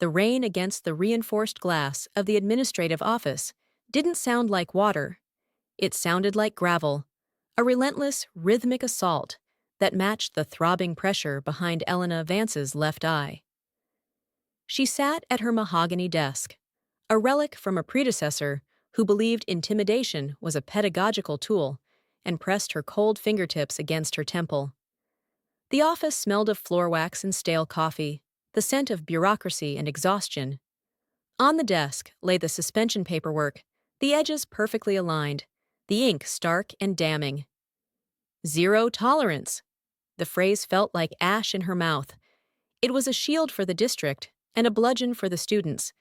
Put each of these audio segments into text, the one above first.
The rain against the reinforced glass of the administrative office didn't sound like water. It sounded like gravel, a relentless, rhythmic assault that matched the throbbing pressure behind Elena Vance's left eye. She sat at her mahogany desk, a relic from a predecessor who believed intimidation was a pedagogical tool, and pressed her cold fingertips against her temple. The office smelled of floor wax and stale coffee, the scent of bureaucracy and exhaustion. On the desk lay the suspension paperwork, the edges perfectly aligned, the ink stark and damning. Zero tolerance. The phrase felt like ash in her mouth. It was a shield for the district and a bludgeon for the students,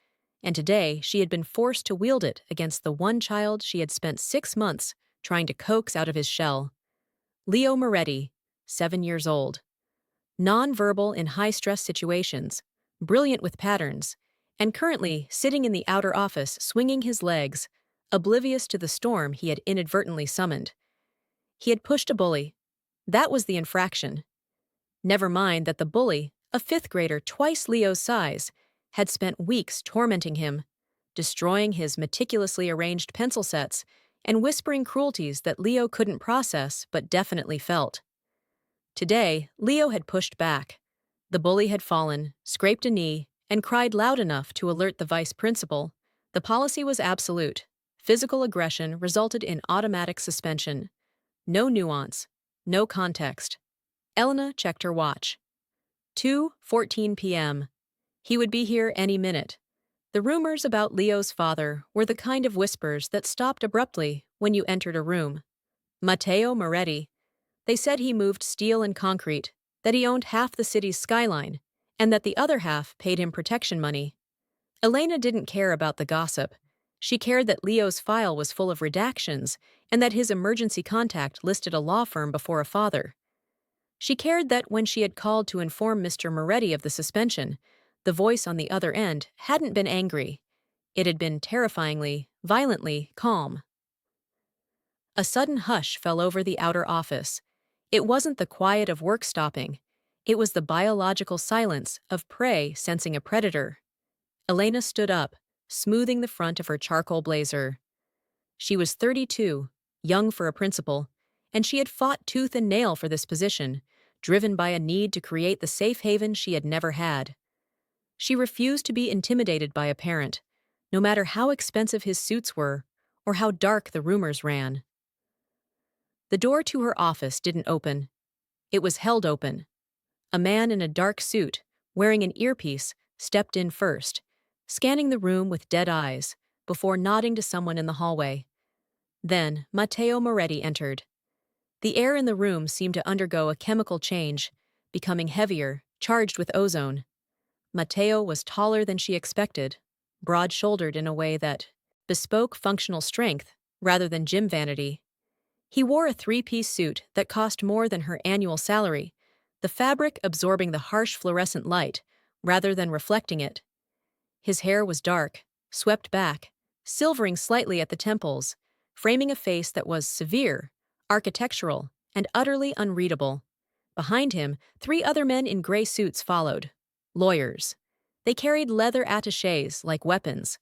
and today she had been forced to wield it against the one child she had spent 6 months trying to coax out of his shell. Leo Moretti, 7 years old. Non-verbal in high-stress situations, brilliant with patterns, and currently sitting in the outer office swinging his legs, oblivious to the storm he had inadvertently summoned. He had pushed a bully. That was the infraction. Never mind that the bully, a 5th grader twice Leo's size, had spent weeks tormenting him, destroying his meticulously arranged pencil sets and whispering cruelties that Leo couldn't process but definitely felt. Today, Leo had pushed back. The bully had fallen, scraped a knee, and cried loud enough to alert the vice principal. The policy was absolute. Physical aggression resulted in automatic suspension. No nuance, no context. Elena checked her watch. 2:14 p.m. He would be here any minute. The rumors about Leo's father were the kind of whispers that stopped abruptly when you entered a room. Matteo Moretti. They said he moved steel and concrete, that he owned half the city's skyline, and that the other half paid him protection money. Elena didn't care about the gossip. She cared that Leo's file was full of redactions and that his emergency contact listed a law firm before a father. She cared that when she had called to inform Mr. Moretti of the suspension, the voice on the other end hadn't been angry. It had been terrifyingly, violently calm. A sudden hush fell over the outer office. It wasn't the quiet of work stopping. It was the biological silence of prey sensing a predator. Elena stood up, smoothing the front of her charcoal blazer. She was 32, young for a principal, and she had fought tooth and nail for this position, driven by a need to create the safe haven she had never had. She refused to be intimidated by a parent, no matter how expensive his suits were or how dark the rumors ran. The door to her office didn't open. It was held open. A man in a dark suit, wearing an earpiece, stepped in first, scanning the room with dead eyes before nodding to someone in the hallway. Then Matteo Moretti entered. The air in the room seemed to undergo a chemical change, becoming heavier, charged with ozone. Matteo was taller than she expected, broad-shouldered in a way that bespoke functional strength rather than gym vanity. He wore a 3-piece suit that cost more than her annual salary, the fabric absorbing the harsh fluorescent light rather than reflecting it. His hair was dark, swept back, silvering slightly at the temples, framing a face that was severe, architectural, and utterly unreadable. Behind him, 3 other men in gray suits followed. Lawyers. They carried leather attachés like weapons.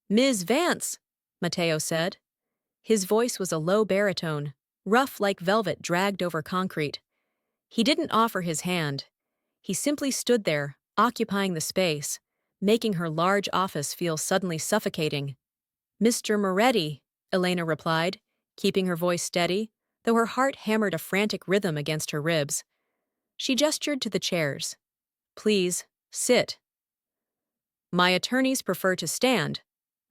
"Ms. Vance," Matteo said. His voice was a low baritone, rough like velvet dragged over concrete. He didn't offer his hand. He simply stood there, occupying the space, making her large office feel suddenly suffocating. "Mr. Moretti," Elena replied, keeping her voice steady, though her heart hammered a frantic rhythm against her ribs. She gestured to the chairs. "Please, sit." "My attorneys prefer to stand,"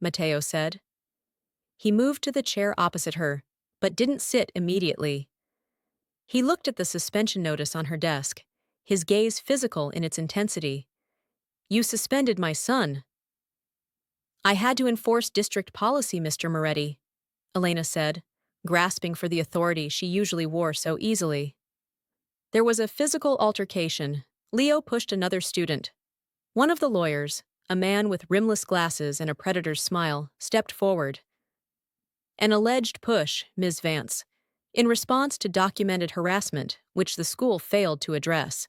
Matteo said. He moved to the chair opposite her, but didn't sit immediately. He looked at the suspension notice on her desk, his gaze physical in its intensity. "You suspended my son." "I had to enforce district policy, Mr. Moretti," Elena said, grasping for the authority she usually wore so easily. There was a physical altercation. Leo pushed another student. One of the lawyers, a man with rimless glasses and a predator's smile, stepped forward. "An alleged push, Ms. Vance, in response to documented harassment, which the school failed to address.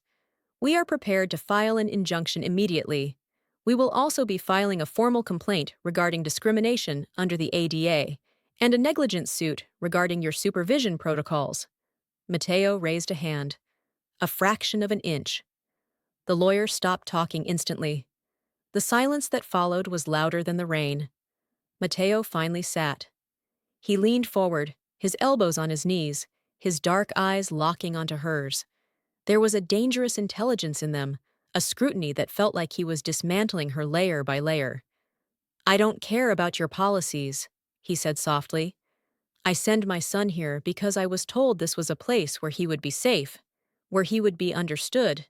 We are prepared to file an injunction immediately. We will also be filing a formal complaint regarding discrimination under the ADA and a negligence suit regarding your supervision protocols. Matteo raised a hand. A fraction of an inch. The lawyer stopped talking instantly. The silence that followed was louder than the rain. Matteo finally sat. He leaned forward, his elbows on his knees, his dark eyes locking onto hers. There was a dangerous intelligence in them, a scrutiny that felt like he was dismantling her layer by layer. "I don't care about your policies," he said softly. "I send my son here because I was told this was a place where he would be safe, where he would be understood.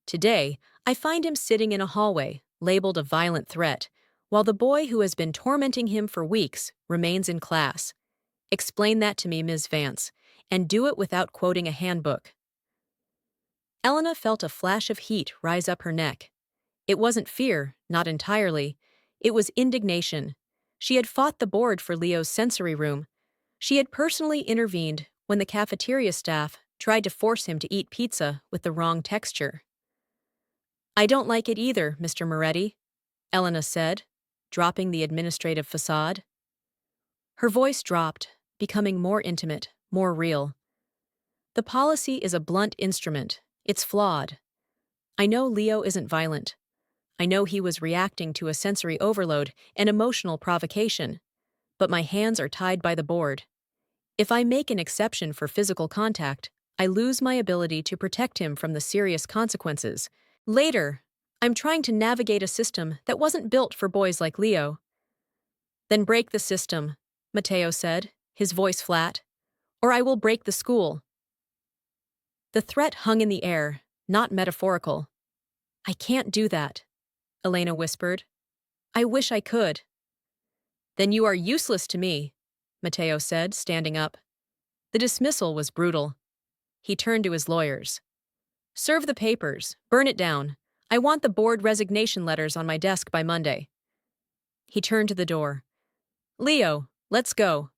Today, I find him sitting in a hallway, labeled a violent threat, while the boy who has been tormenting him for weeks remains in class. Explain that to me, Ms. Vance, and do it without quoting a handbook." Elena felt a flash of heat rise up her neck. It wasn't fear, not entirely. It was indignation. She had fought the board for Leo's sensory room. She had personally intervened when the cafeteria staff tried to force him to eat pizza with the wrong texture. "I don't like it either, Mr. Moretti," Elena said, dropping the administrative facade. Her voice dropped, becoming more intimate, more real. "The policy is a blunt instrument. It's flawed. I know Leo isn't violent. I know he was reacting to a sensory overload and emotional provocation. But my hands are tied by the board. If I make an exception for physical contact, I lose my ability to protect him from the serious consequences. Later, I'm trying to navigate a system that wasn't built for boys like Leo." "Then break the system," Matteo said, his voice flat, "or I will break the school." The threat hung in the air, not metaphorical. "I can't do that," Elena whispered. "I wish I could." "Then you are useless to me," Matteo said, standing up. The dismissal was brutal. He turned to his lawyers. "Serve the papers. Burn it down. I want the board resignation letters on my desk by Monday." He turned to the door. "Leo, let's go."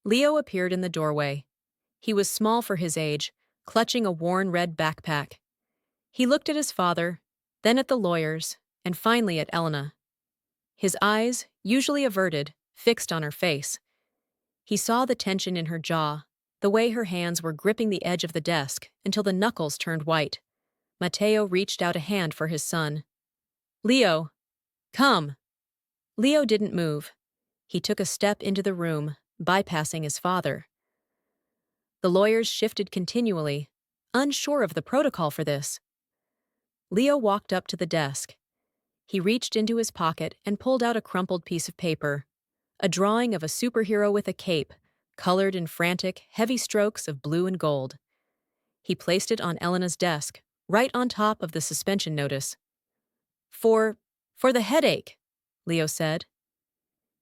Leo appeared in the doorway. He was small for his age, clutching a worn red backpack. He looked at his father, then at the lawyers, and finally at Elena. His eyes, usually averted, fixed on her face. He saw the tension in her jaw, the way her hands were gripping the edge of the desk until the knuckles turned white. Matteo reached out a hand for his son. "Leo, come." Leo didn't move. He took a step into the room, bypassing his father. The lawyers shifted continually, unsure of the protocol for this. Leo walked up to the desk. He reached into his pocket and pulled out a crumpled piece of paper, a drawing of a superhero with a cape, colored in frantic, heavy strokes of blue and gold. He placed it on Elena's desk, right on top of the suspension notice. For the headache," Leo said.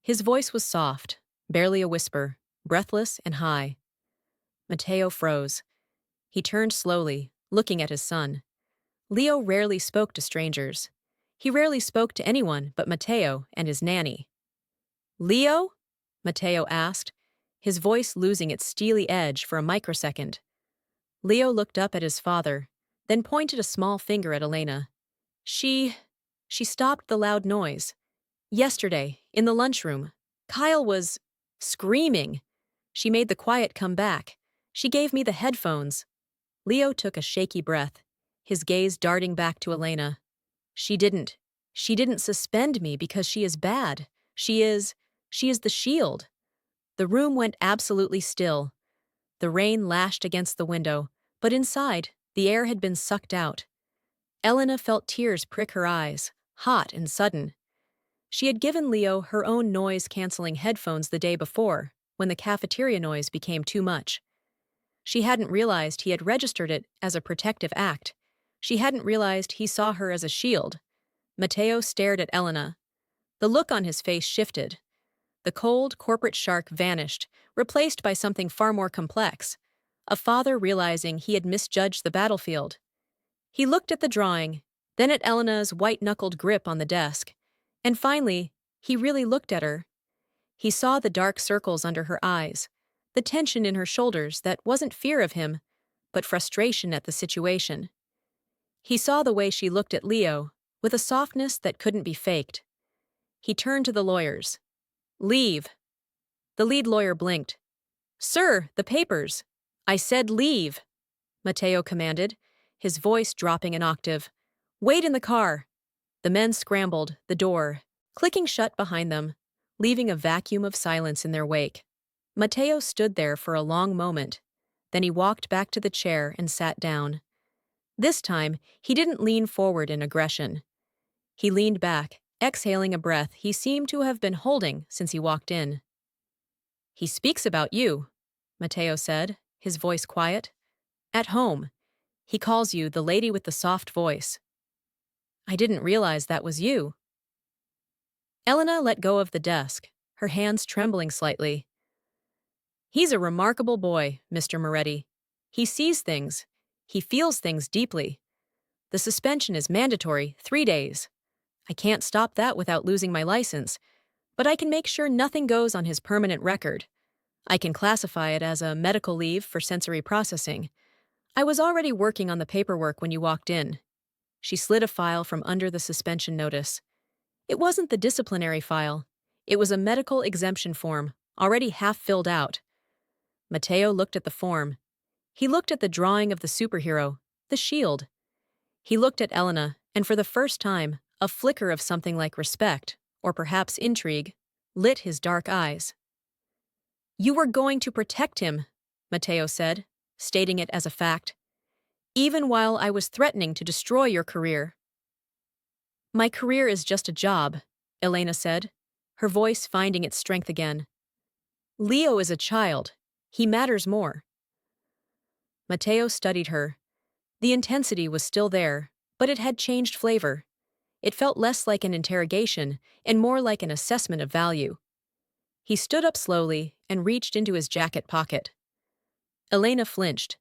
His voice was soft, barely a whisper, breathless and high. Matteo froze. He turned slowly, looking at his son. Leo rarely spoke to strangers. He rarely spoke to anyone but Matteo and his nanny. "Leo?" Matteo asked, his voice losing its steely edge for a microsecond. Leo looked up at his father, then pointed a small finger at Elena. She stopped the loud noise. "Yesterday, in the lunchroom, Kyle was screaming. She made the quiet come back. She gave me the headphones." Leo took a shaky breath, his gaze darting back to Elena. She didn't suspend me because she is bad. She is the shield." The room went absolutely still. The rain lashed against the window, but inside, the air had been sucked out. Elena felt tears prick her eyes, hot and sudden. She had given Leo her own noise-canceling headphones the day before, when the cafeteria noise became too much. She hadn't realized he had registered it as a protective act. She hadn't realized he saw her as a shield. Matteo stared at Elena. The look on his face shifted. The cold, corporate shark vanished, replaced by something far more complex. A father realizing he had misjudged the battlefield. He looked at the drawing, then at Elena's white-knuckled grip on the desk. And finally, he really looked at her. He saw the dark circles under her eyes, the tension in her shoulders that wasn't fear of him, but frustration at the situation. He saw the way she looked at Leo, with a softness that couldn't be faked. He turned to the lawyers. "Leave." The lead lawyer blinked. "Sir, the papers." "I said leave," Matteo commanded, his voice dropping an octave. "Wait in the car." The men scrambled, the door clicking shut behind them, leaving a vacuum of silence in their wake. Matteo stood there for a long moment. Then he walked back to the chair and sat down. This time, he didn't lean forward in aggression. He leaned back, exhaling a breath he seemed to have been holding since he walked in. "He speaks about you," Matteo said, his voice quiet. "At home. He calls you the lady with the soft voice." "I didn't realize that was you." Elena let go of the desk, her hands trembling slightly. "He's a remarkable boy, Mr. Moretti. He sees things. He feels things deeply. The suspension is mandatory, 3 days. I can't stop that without losing my license, but I can make sure nothing goes on his permanent record. I can classify it as a medical leave for sensory processing. I was already working on the paperwork when you walked in." She slid a file from under the suspension notice. It wasn't the disciplinary file. It was a medical exemption form, already half filled out. Matteo looked at the form. He looked at the drawing of the superhero, the shield. He looked at Elena, and for the first time, a flicker of something like respect, or perhaps intrigue, lit his dark eyes. "You were going to protect him," Matteo said, stating it as a fact, "even while I was threatening to destroy your career." "My career is just a job," Elena said, her voice finding its strength again. "Leo is a child. He matters more." Matteo studied her. The intensity was still there, but it had changed flavor. It felt less like an interrogation and more like an assessment of value. He stood up slowly and reached into his jacket pocket. Elena flinched,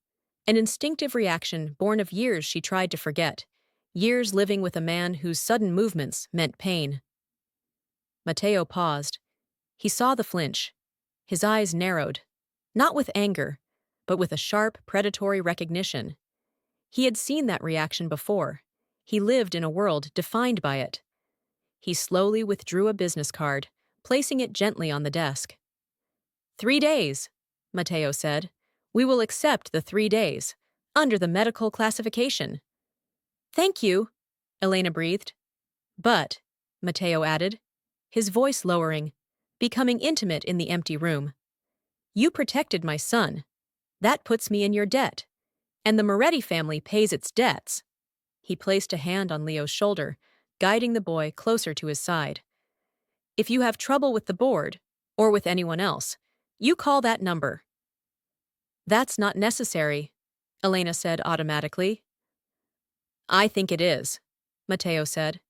an instinctive reaction born of years she tried to forget, years living with a man whose sudden movements meant pain. Matteo paused. He saw the flinch. His eyes narrowed, not with anger, but with a sharp, predatory recognition. He had seen that reaction before. He lived in a world defined by it. He slowly withdrew a business card, placing it gently on the desk. 3 days, Matteo said. "We will accept the 3 days, under the medical classification." "Thank you," Elena breathed. "But," Matteo added, his voice lowering, becoming intimate in the empty room, "you protected my son. That puts me in your debt. And the Moretti family pays its debts." He placed a hand on Leo's shoulder, guiding the boy closer to his side. "If you have trouble with the board, or with anyone else, you call that number." "That's not necessary," Elena said automatically. "I think it is," Matteo said.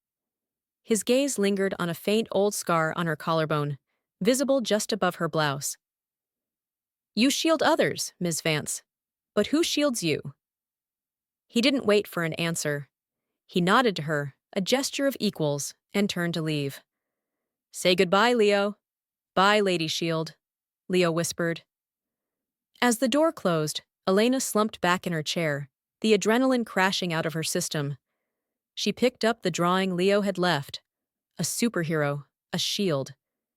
His gaze lingered on a faint old scar on her collarbone, visible just above her blouse. "You shield others, Ms. Vance. But who shields you?" He didn't wait for an answer. He nodded to her, a gesture of equals, and turned to leave. "Say goodbye, Leo." "Bye, Lady Shield," Leo whispered. As the door closed, Elena slumped back in her chair, the adrenaline crashing out of her system. She picked up the drawing Leo had left. A superhero, a shield.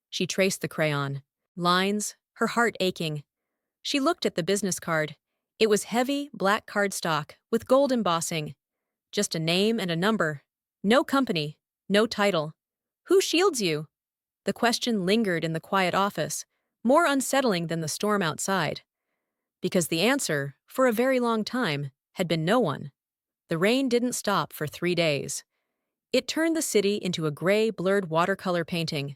She traced the crayon. Lines, her heart aching. She looked at the business card. It was heavy, black cardstock with gold embossing. Just a name and a number. No company, no title. Who shields you? The question lingered in the quiet office, more unsettling than the storm outside. Because the answer, for a very long time, had been no one. The rain didn't stop for 3 days. It turned the city into a gray, blurred watercolor painting.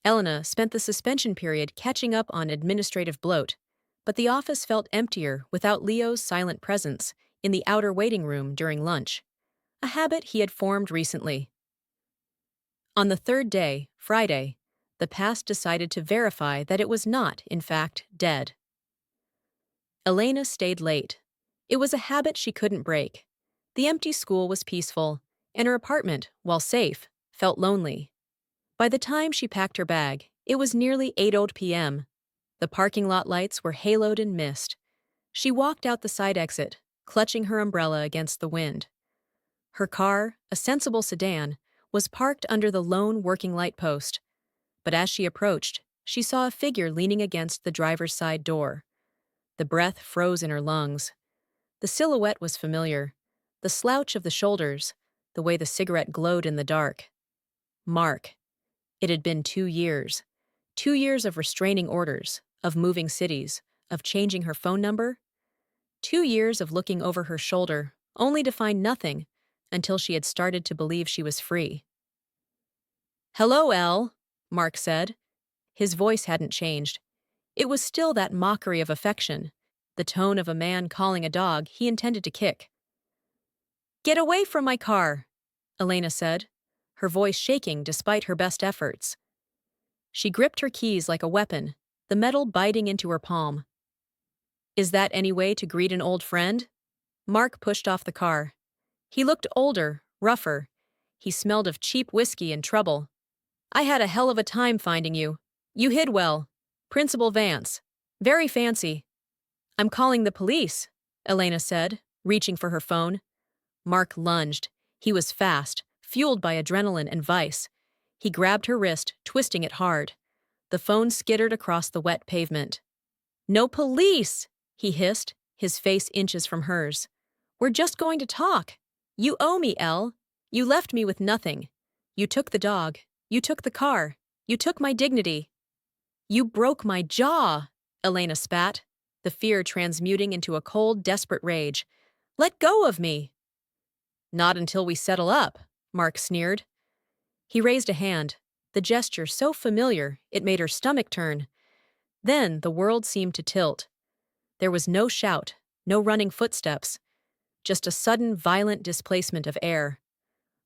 Elena spent the suspension period catching up on administrative bloat, but the office felt emptier without Leo's silent presence in the outer waiting room during lunch, a habit he had formed recently. On the 3rd day, Friday, the past decided to verify that it was not, in fact, dead. Elena stayed late. It was a habit she couldn't break. The empty school was peaceful, and her apartment, while safe, felt lonely. By the time she packed her bag, it was nearly 8 p.m. The parking lot lights were haloed in mist. She walked out the side exit, clutching her umbrella against the wind. Her car, a sensible sedan, was parked under the lone working light post. But as she approached, she saw a figure leaning against the driver's side door. The breath froze in her lungs. The silhouette was familiar. The slouch of the shoulders, the way the cigarette glowed in the dark. Mark. It had been 2 years. 2 years of restraining orders, of moving cities, of changing her phone number. 2 years of looking over her shoulder, only to find nothing, until she had started to believe she was free. "Hello, Elle," Mark said. His voice hadn't changed. It was still that mockery of affection, the tone of a man calling a dog he intended to kick. "Get away from my car," Elena said, her voice shaking despite her best efforts. She gripped her keys like a weapon, the metal biting into her palm. "Is that any way to greet an old friend?" Mark pushed off the car. He looked older, rougher. He smelled of cheap whiskey and trouble. "I had a hell of a time finding you. You hid well. Principal Vance. Very fancy." "I'm calling the police," Elena said, reaching for her phone. Mark lunged. He was fast, fueled by adrenaline and vice. He grabbed her wrist, twisting it hard. The phone skittered across the wet pavement. "No police!" he hissed, his face inches from hers. "We're just going to talk. You owe me, Elle. You left me with nothing. You took the dog. You took the car. You took my dignity." "You broke my jaw," Elena spat, the fear transmuting into a cold, desperate rage. "Let go of me." "Not until we settle up," Mark sneered. He raised a hand, the gesture so familiar it made her stomach turn. Then the world seemed to tilt. There was no shout, no running footsteps, just a sudden, violent displacement of air.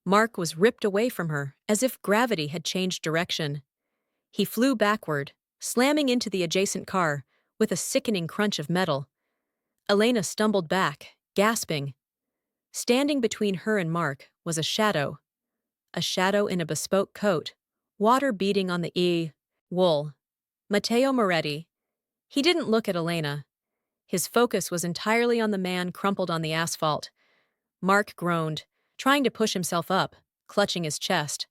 Mark was ripped away from her, as if gravity had changed direction. He flew backward, slamming into the adjacent car, with a sickening crunch of metal. Elena stumbled back, gasping. Standing between her and Mark was a shadow in a bespoke coat, water beading on the wool. Matteo Moretti. He didn't look at Elena. His focus was entirely on the man crumpled on the asphalt. Mark groaned, trying to push himself up, clutching his chest.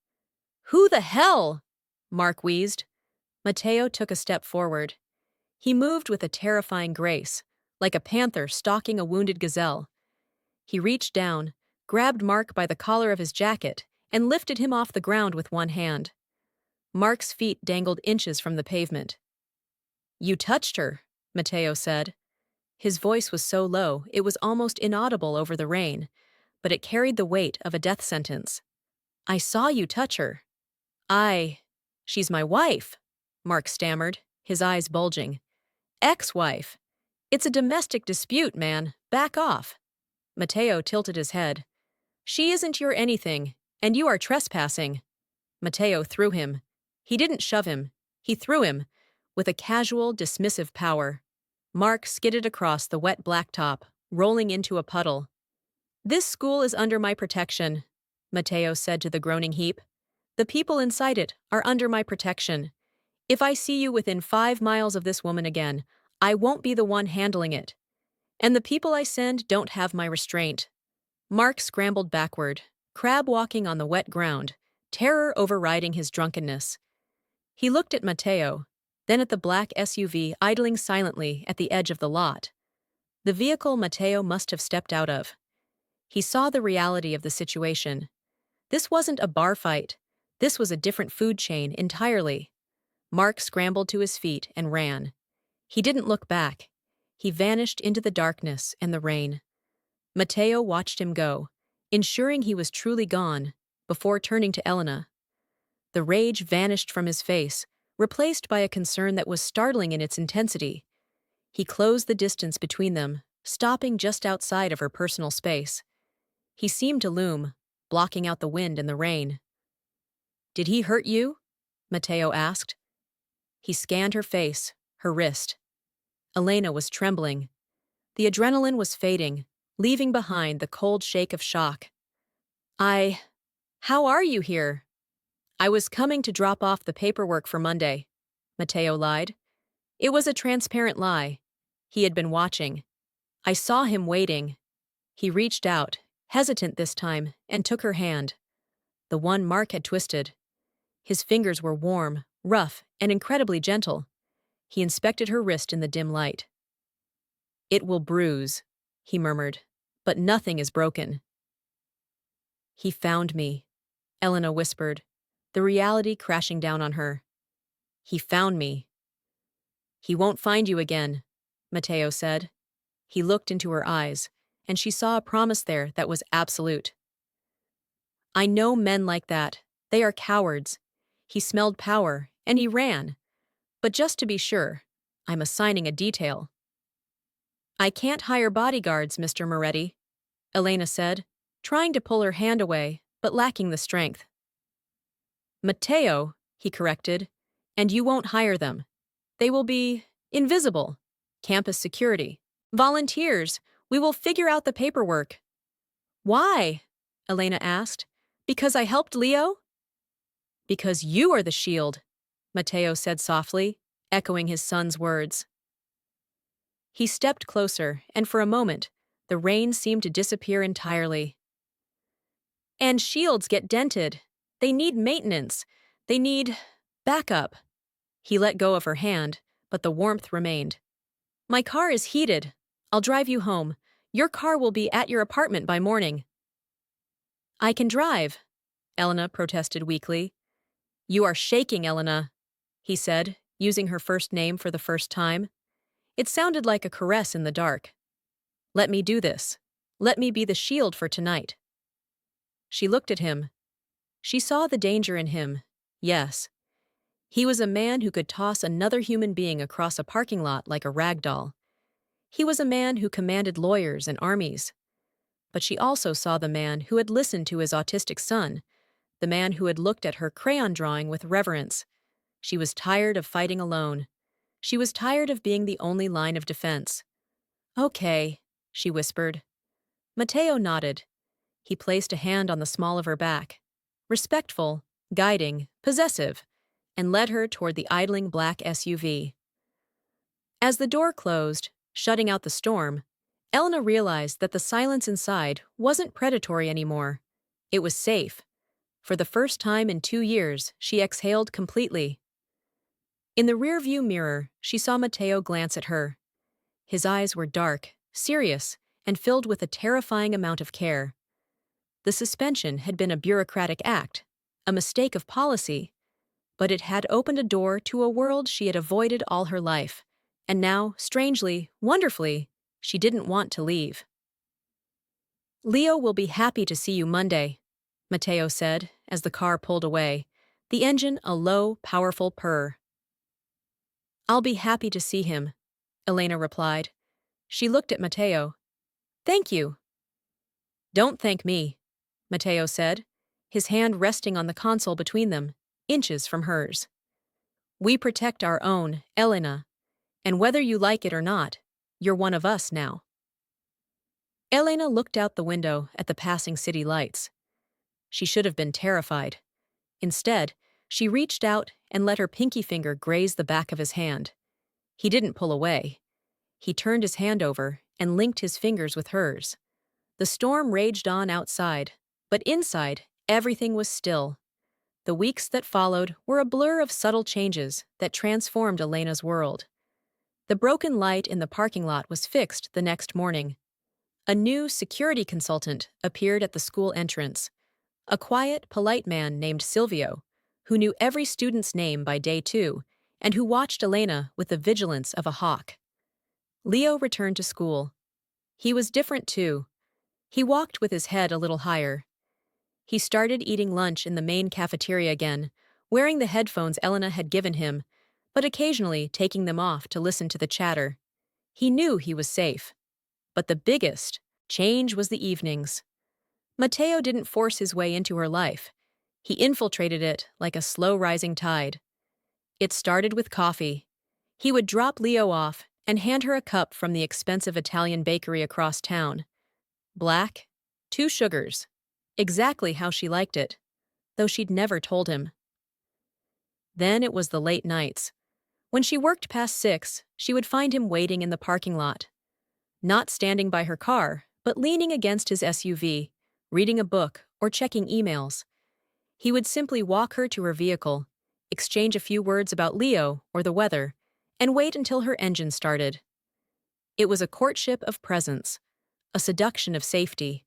"Who the hell?" Mark wheezed. Matteo took a step forward. He moved with a terrifying grace, like a panther stalking a wounded gazelle. He reached down, grabbed Mark by the collar of his jacket, and lifted him off the ground with one hand. Mark's feet dangled inches from the pavement. "You touched her," Matteo said. His voice was so low it was almost inaudible over the rain, but it carried the weight of a death sentence. "I saw you touch her." She's my wife," Mark stammered, his eyes bulging. "Ex-wife. It's a domestic dispute, man. Back off." Matteo tilted his head. "She isn't your anything, and you are trespassing." Matteo threw him. He didn't shove him. He threw him, with a casual, dismissive power. Mark skidded across the wet blacktop, rolling into a puddle. "This school is under my protection," Matteo said to the groaning heap. "The people inside it are under my protection. If I see you within 5 miles of this woman again, I won't be the one handling it. And the people I send don't have my restraint." Mark scrambled backward, crab-walking on the wet ground, terror overriding his drunkenness. He looked at Matteo, then at the black SUV idling silently at the edge of the lot. The vehicle Matteo must have stepped out of. He saw the reality of the situation. This wasn't a bar fight. This was a different food chain entirely. Mark scrambled to his feet and ran. He didn't look back. He vanished into the darkness and the rain. Matteo watched him go, ensuring he was truly gone, before turning to Elena. The rage vanished from his face, replaced by a concern that was startling in its intensity. He closed the distance between them, stopping just outside of her personal space. He seemed to loom, blocking out the wind and the rain. "Did he hurt you?" Matteo asked. He scanned her face, her wrist. Elena was trembling. The adrenaline was fading, leaving behind the cold shake of shock. How are you here?" "I was coming to drop off the paperwork for Monday," Matteo lied. It was a transparent lie. He had been watching. "I saw him waiting." He reached out, hesitant this time, and took her hand. The one Mark had twisted. His fingers were warm, rough, and incredibly gentle. He inspected her wrist in the dim light. "It will bruise," he murmured, "but nothing is broken." "He found me," Elena whispered, the reality crashing down on her. "He found me." "He won't find you again," Matteo said. He looked into her eyes, and she saw a promise there that was absolute. "I know men like that. They are cowards." He smelled power, and he ran. "But just to be sure, I'm assigning a detail." "I can't hire bodyguards, Mr. Moretti," Elena said, trying to pull her hand away, but lacking the strength. "Matteo," he corrected, "and you won't hire them. They will be invisible. Campus security. Volunteers. We will figure out the paperwork." "Why?" Elena asked. "Because I helped Leo?" "Because you are the shield," Matteo said softly, echoing his son's words. He stepped closer, and for a moment, the rain seemed to disappear entirely. "And shields get dented. They need maintenance. They need backup." He let go of her hand, but the warmth remained. "My car is heated. I'll drive you home. Your car will be at your apartment by morning." "I can drive," Elena protested weakly. "You are shaking, Elena," he said, using her first name for the first time. It sounded like a caress in the dark. "Let me do this. Let me be the shield for tonight." She looked at him. She saw the danger in him. Yes. He was a man who could toss another human being across a parking lot like a rag doll. He was a man who commanded lawyers and armies. But she also saw the man who had listened to his autistic son, the man who had looked at her crayon drawing with reverence. She was tired of fighting alone. She was tired of being the only line of defense. "Okay," she whispered. Matteo nodded. He placed a hand on the small of her back. Respectful, guiding, possessive, and led her toward the idling black SUV. As the door closed, shutting out the storm, Elena realized that the silence inside wasn't predatory anymore. It was safe. For the first time in 2 years, she exhaled completely. In the rearview mirror, she saw Matteo glance at her. His eyes were dark, serious, and filled with a terrifying amount of care. The suspension had been a bureaucratic act, a mistake of policy, but it had opened a door to a world she had avoided all her life, and now, strangely, wonderfully, she didn't want to leave. "Leo will be happy to see you Monday," Matteo said as the car pulled away, the engine a low, powerful purr. "I'll be happy to see him," Elena replied. She looked at Matteo. "Thank you." "Don't thank me," Matteo said, his hand resting on the console between them, inches from hers. "We protect our own, Elena, and whether you like it or not, you're one of us now." Elena looked out the window at the passing city lights. She should have been terrified. Instead, she reached out and let her pinky finger graze the back of his hand. He didn't pull away. He turned his hand over and linked his fingers with hers. The storm raged on outside, but inside, everything was still. The weeks that followed were a blur of subtle changes that transformed Elena's world. The broken light in the parking lot was fixed the next morning. A new security consultant appeared at the school entrance. A quiet, polite man named Silvio, who knew every student's name by day 2, and who watched Elena with the vigilance of a hawk. Leo returned to school. He was different too. He walked with his head a little higher. He started eating lunch in the main cafeteria again, wearing the headphones Elena had given him, but occasionally taking them off to listen to the chatter. He knew he was safe. But the biggest change was the evenings. Matteo didn't force his way into her life. He infiltrated it like a slow-rising tide. It started with coffee. He would drop Leo off and hand her a cup from the expensive Italian bakery across town. Black, 2 sugars. Exactly how she liked it, though she'd never told him. Then it was the late nights. When she worked past 6, she would find him waiting in the parking lot. Not standing by her car, but leaning against his SUV, reading a book, or checking emails. He would simply walk her to her vehicle, exchange a few words about Leo or the weather, and wait until her engine started. It was a courtship of presence, a seduction of safety.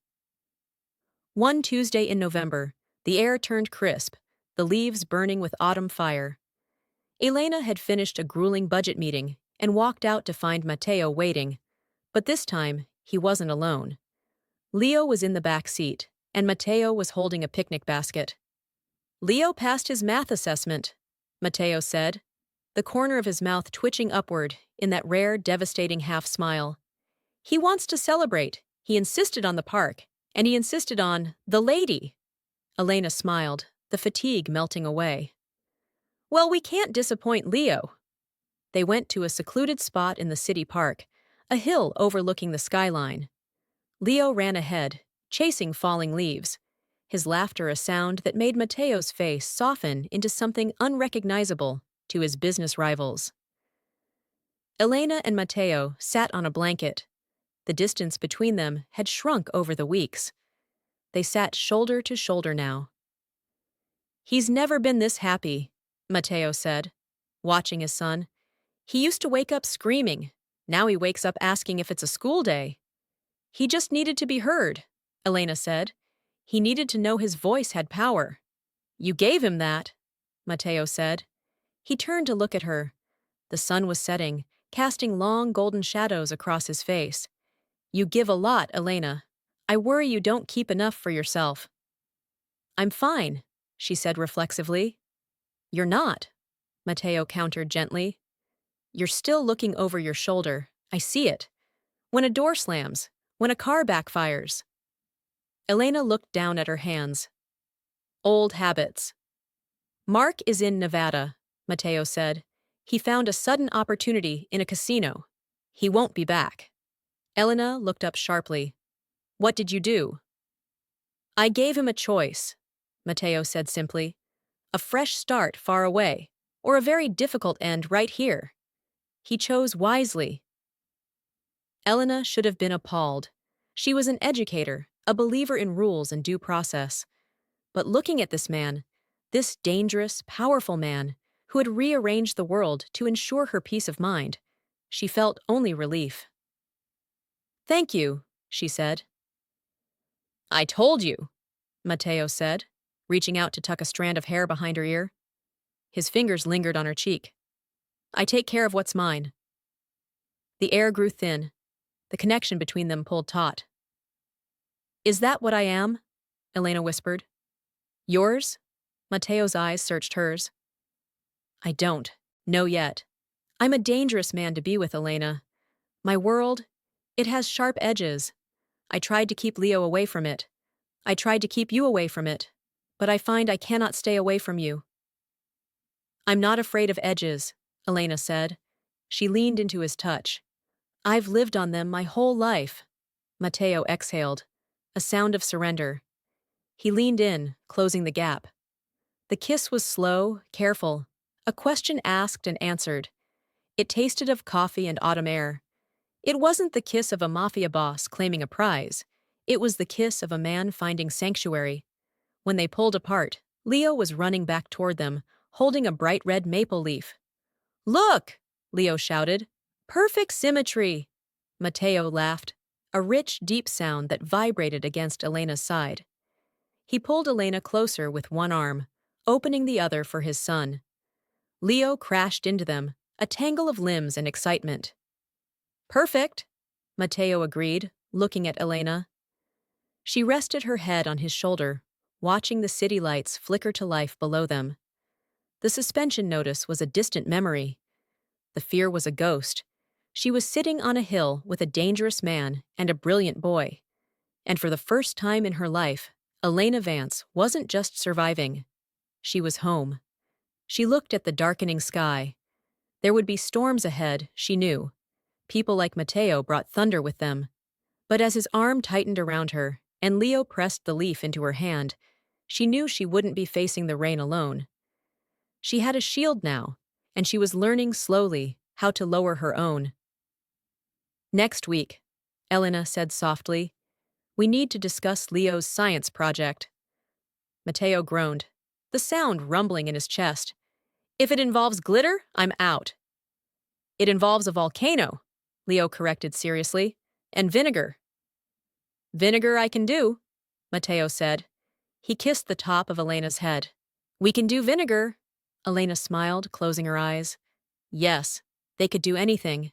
One Tuesday in November, the air turned crisp, the leaves burning with autumn fire. Elena had finished a grueling budget meeting and walked out to find Matteo waiting, but this time he wasn't alone. Leo was in the back seat, and Matteo was holding a picnic basket. "Leo passed his math assessment," Matteo said, the corner of his mouth twitching upward in that rare, devastating half-smile. "He wants to celebrate. He insisted on the park, and he insisted on the lady." Elena smiled, the fatigue melting away. "Well, we can't disappoint Leo." They went to a secluded spot in the city park, a hill overlooking the skyline. Leo ran ahead, chasing falling leaves, his laughter a sound that made Matteo's face soften into something unrecognizable to his business rivals. Elena and Matteo sat on a blanket. The distance between them had shrunk over the weeks. They sat shoulder to shoulder now. "He's never been this happy," Matteo said, watching his son. "He used to wake up screaming. Now he wakes up asking if it's a school day." "He just needed to be heard," Elena said. "He needed to know his voice had power." "You gave him that," Matteo said. He turned to look at her. The sun was setting, casting long golden shadows across his face. "You give a lot, Elena. I worry you don't keep enough for yourself." "I'm fine," she said reflexively. "You're not," Matteo countered gently. "You're still looking over your shoulder. I see it. When a door slams, when a car backfires." Elena looked down at her hands. "Old habits." "Mark is in Nevada," Matteo said. "He found a sudden opportunity in a casino. He won't be back." Elena looked up sharply. "What did you do?" "I gave him a choice," Matteo said simply. "A fresh start far away, or a very difficult end right here. He chose wisely." Elena should have been appalled. She was an educator, a believer in rules and due process. But looking at this man, this dangerous, powerful man, who had rearranged the world to ensure her peace of mind, she felt only relief. "Thank you," she said. "I told you," Matteo said, reaching out to tuck a strand of hair behind her ear. His fingers lingered on her cheek. "I take care of what's mine." The air grew thin. The connection between them pulled taut. "Is that what I am?" Elena whispered. "Yours?" Matteo's eyes searched hers. "I don't know yet. I'm a dangerous man to be with, Elena. My world, it has sharp edges. I tried to keep Leo away from it. I tried to keep you away from it. But I find I cannot stay away from you." "I'm not afraid of edges," Elena said. She leaned into his touch. "I've lived on them my whole life." Matteo exhaled, a sound of surrender. He leaned in, closing the gap. The kiss was slow, careful, a question asked and answered. It tasted of coffee and autumn air. It wasn't the kiss of a mafia boss claiming a prize. It was the kiss of a man finding sanctuary. When they pulled apart, Leo was running back toward them, holding a bright red maple leaf. "Look!" Leo shouted. "Perfect symmetry!" Matteo laughed, a rich, deep sound that vibrated against Elena's side. He pulled Elena closer with one arm, opening the other for his son. Leo crashed into them, a tangle of limbs and excitement. "Perfect," Matteo agreed, looking at Elena. She rested her head on his shoulder, watching the city lights flicker to life below them. The suspension notice was a distant memory. The fear was a ghost. She was sitting on a hill with a dangerous man and a brilliant boy. And for the first time in her life, Elena Vance wasn't just surviving. She was home. She looked at the darkening sky. There would be storms ahead, she knew. People like Matteo brought thunder with them. But as his arm tightened around her, and Leo pressed the leaf into her hand, she knew she wouldn't be facing the rain alone. She had a shield now, and she was learning slowly how to lower her own. "Next week," Elena said softly, We need to discuss Leo's science project. Matteo groaned, the sound rumbling in his chest. If it involves glitter, I'm out. It involves a volcano, Leo corrected seriously, and vinegar. Vinegar I can do, Matteo said. He kissed the top of Elena's head. We can do vinegar. Elena smiled, closing her eyes. Yes, they could do anything.